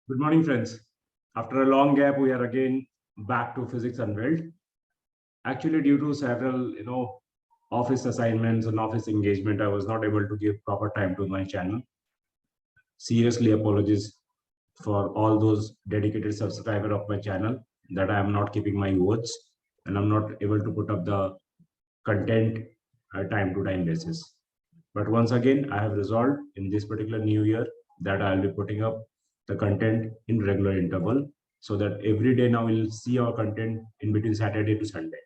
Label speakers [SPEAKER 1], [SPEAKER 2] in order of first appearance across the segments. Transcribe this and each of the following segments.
[SPEAKER 1] Good morning, friends. After a long gap, we are again back to Physics Unveiled. Actually, due to several, office assignments and office engagement, I was not able to give proper time to my channel. Seriously, apologies for all those dedicated subscribers of my channel that I am not keeping my words and I'm not able to put up the content time to time basis. But once again, I have resolved in this particular new year that I'll be putting up the content in regular interval so that every day now we'll see our content in between Saturday to Sunday.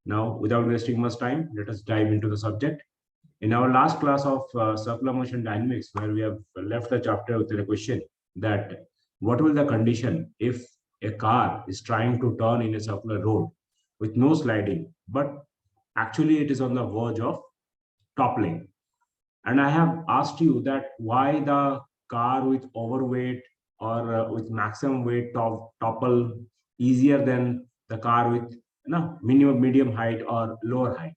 [SPEAKER 1] Now, without wasting much time, let us dive into the subject. In our last class of circular motion dynamics, where we have left the chapter with a question that what will the condition if a car is trying to turn in a circular road with no sliding, but actually it is on the verge of toppling. And I have asked you that why the car with overweight or with maximum weight topple easier than the car with minimum medium height or lower height.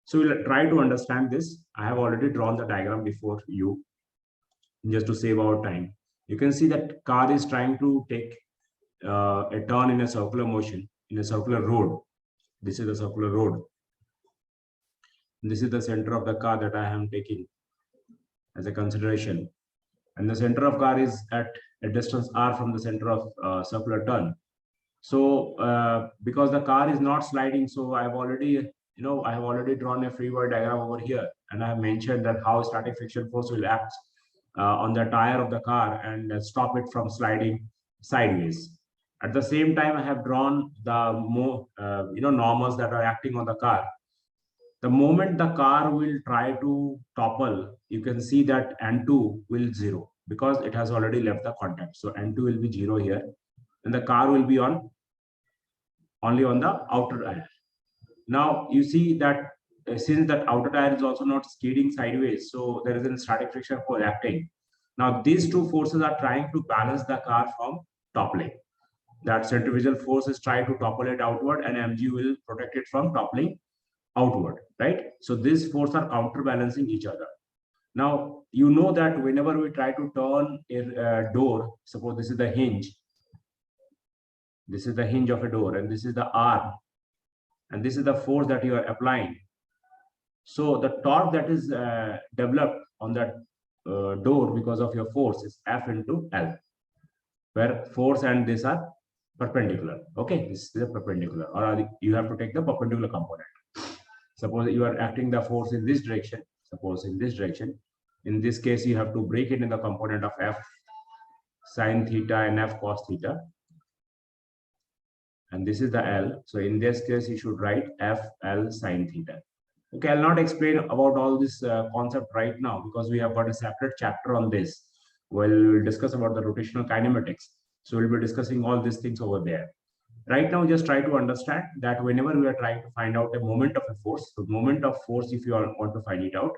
[SPEAKER 1] So we'll try to understand this. I have already drawn the diagram before you just to save our time. You can see that car is trying to take a turn in a circular motion in a circular road. This is the circular road. This is the center of the car that I am taking as a consideration. And the center of car is at a distance r from the center of circular turn. So because the car is not sliding, so I have already drawn a free body diagram over here, and I have mentioned that how static friction force will act on the tire of the car and stop it from sliding sideways. At the same time, I have drawn the normals that are acting on the car. The moment the car will try to topple, you can see that N2 will zero because it has already left the contact. So N2 will be zero here, and the car will be only on the outer tire. Now you see that since that outer tire is also not skidding sideways, so there is a static friction force acting. Now these two forces are trying to balance the car from toppling. That centrifugal force is trying to topple it outward, and mg will protect it from toppling outward, right? So these forces are counterbalancing each other. Now, you know that whenever we try to turn a door, suppose this is the hinge, this is the hinge of a door, and this is the arm, and this is the force that you are applying. So the torque that is developed on that door because of your force is F into L, where force and this are perpendicular. Okay, this is a perpendicular, or you have to take the perpendicular component. Suppose you are acting the force in this direction, suppose in this direction. In this case, you have to break it in the component of F sine theta and F cos theta. And this is the L. So in this case, you should write F L sine theta. Okay, I'll not explain about all this concept right now because we have got a separate chapter on this. We'll discuss about the rotational kinematics. So we'll be discussing all these things over there. Right now, just try to understand that whenever we are trying to find out a moment of a force, so moment of force, if you want to find it out,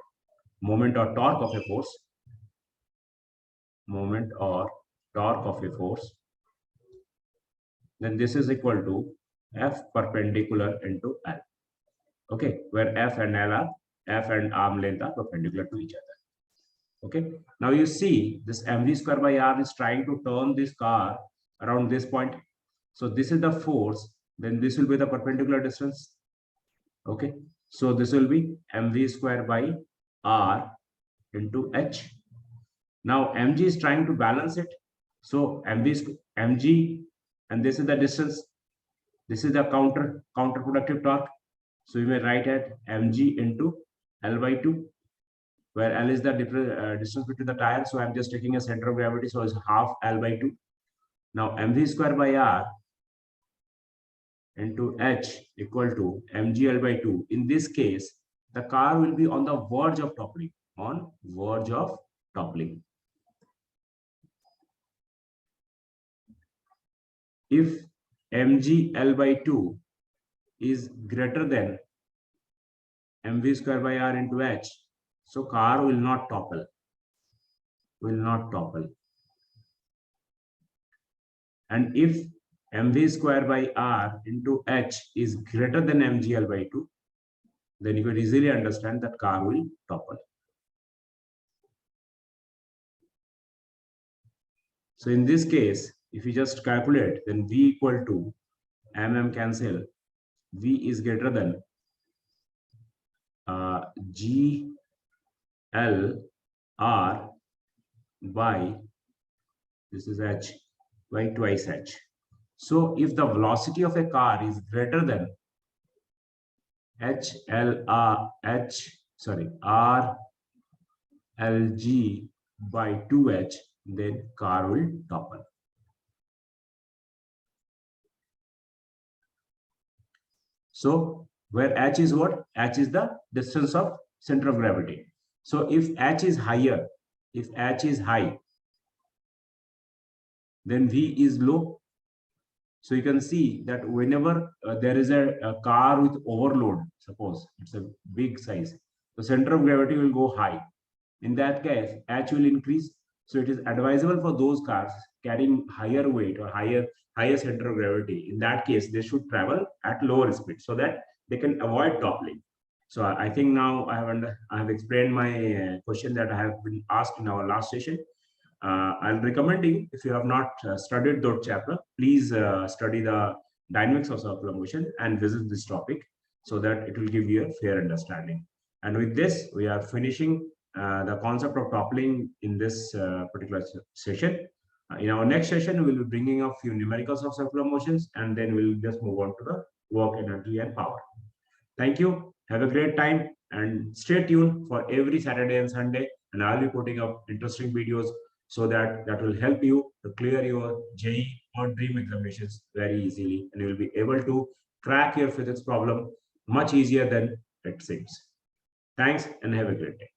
[SPEAKER 1] moment or torque of a force, moment or torque of a force, then this is equal to F perpendicular into L. Okay, where F and L are, F and arm length are perpendicular to each other. Okay, now you see this mv square by r is trying to turn this car around this point. So this is the force, then this will be the perpendicular distance. Okay, so this will be mv square by r into h. Now mg is trying to balance it. So mg, and this is the distance. This is the counterproductive torque. So you may write it mg into L by 2, where L is the distance between the tires. So I'm just taking a center of gravity. So it's half L by 2. Now mv square by r into h equal to mgl by 2. In this case, the car will be on the verge of toppling. On verge of toppling. If mgl by 2 is greater than mv square by r into h, so car will not topple. Will not topple. And if mv square by r into h is greater than mgl by 2, then you can easily understand that car will topple. So in this case, if you just calculate, then V equal to cancel, V is greater than G L R by, this is H, by twice H. So if the velocity of a car is greater than R LG by 2H, then car will topple. So where H is what? H is the distance of center of gravity. So if H is higher, if H is high, then V is low. So you can see that whenever there is a car with overload, suppose it's a big size, the center of gravity will go high. In that case, H will increase. So it is advisable for those cars carrying higher weight or higher center of gravity. In that case, they should travel at lower speed so that they can avoid toppling. So I think now I have explained my question that I have been asked in our last session. I'm recommending, if you have not studied that chapter, please study the dynamics of circular motion and visit this topic so that it will give you a fair understanding. And with this, we are finishing the concept of toppling in this particular session. In our next session, we will be bringing up few numericals of circular motions, and then we'll just move on to the work, energy, and power. Thank you. Have a great time and stay tuned for every Saturday and Sunday. And I'll be putting up interesting videos so that will help you to clear your JEE or dream examinations very easily, and you will be able to crack your physics problem much easier than it seems. Thanks and have a great day.